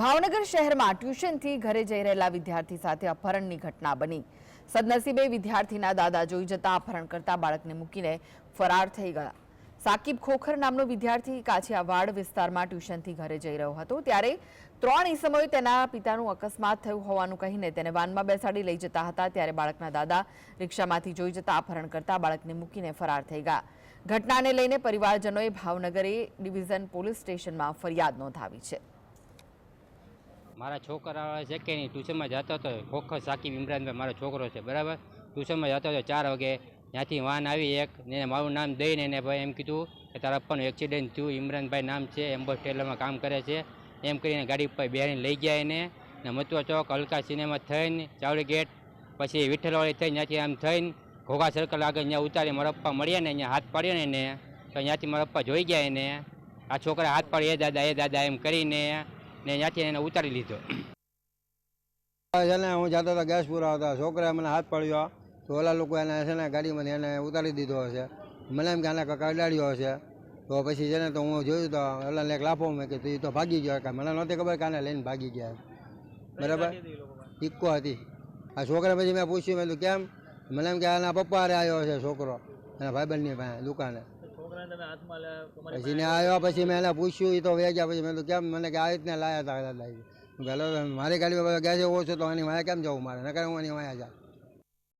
ભાવનગર શહેરમાં ટ્યુશનથી ઘરે જઈ રહેલા વિદ્યાર્થી સાથે અપહરણની ઘટના બની। સદનસીબે વિદ્યાર્થીના દાદા જોઈ જતા અપહરણ કરતા બાળકને મૂકીને ફરાર થઈ ગયા। સાકિબ ખોખર નામનો વિદ્યાર્થી કાછિયાવાડ વિસ્તારમાં ટ્યુશનથી ઘરે જઈ રહ્યો હતો ત્યારે 3 ઈસમોએ તેના પિતાનું અકસ્માત થયું હોવાનું કહીને તેને વાનમાં બેસાડી લઈ જતા હતા ત્યારે બાળકના દાદા રિક્ષામાંથી જોઈ જતા અપહરણ કરતા બાળકને મૂકીને ફરાર થઈ ગયા। ઘટનાને લઈને પરિવારજનોએ ભાવનગર એ ડિવિઝન પોલીસ સ્ટેશનમાં ફરિયાદ નોંધાવી છે। મારા છોકરા છે કે નહીં ટ્યુશનમાં જતો હતો ખોખર સાકિબ ઇમરાનભાઈ મારો છોકરો છે બરાબર। ટ્યુશનમાં જતો હતો 4 વાગે ત્યાંથી વાન આવી એક ને મારું નામ દઈને એને ભાઈ એમ કીધું કે તારા પપ્પાનું એક્સિડન્ટ થયું, ઇમરાનભાઈ નામ છે, એમ્બોસ ટેલરમાં કામ કરે છે એમ કરીને ગાડી પર બેહારીને લઈ ગયા એને ને મતુઆ ચોક હલકા સિનેમા થઈને ચાવડી ગેટ પછી વિઠ્ઠલવાડી થઈને ત્યાંથી આમ થઈને ઘોઘા સર્કલ આગળ ત્યાં ઉતારી મારા પપ્પા મળ્યા ને અહીંયા હાથ પાડ્યો ને એને તો ત્યાંથી મારા પપ્પા જોઈ ગયા એને આ છોકરા હાથ પાડી એ દાદા એમ કરીને ને ત્યાંથી એને ઉતારી લીધો। હું જતો હતો ગેસ પૂરા હતા, છોકરાએ મને હાથ પાડ્યો તો ઓલા લોકો એને છે ને ગાડીમાંથી એને ઉતારી દીધો હશે, મને એમ કે આને કડાડ્યો હશે તો પછી છે ને તો હું જોયું તો ઓલાને એક લાફો મેં કે તું તો ભાગી ગયો કે મને નહોતી ખબર કે આને લઈને ભાગી ગયા બરાબર ઇક્કો હતી। આ છોકરા પછી મેં પૂછ્યું મેં કેમ, મને એમ કે આના પપ્પા હારે આવ્યો છે છોકરો એના ભાઈબંધની પાસે દુકાને પછી ને આવ્યો પછી મેં એને પૂછ્યું એ તો વે ગયા પછી મેં તો કેમ મને કે આ રીતને લાયા હતા દાદા હેલો મારી ગાડીમાં ગયા છે ઓછો તો એની વાયા કેમ જવું મારે નકર હું એની વાયા જા।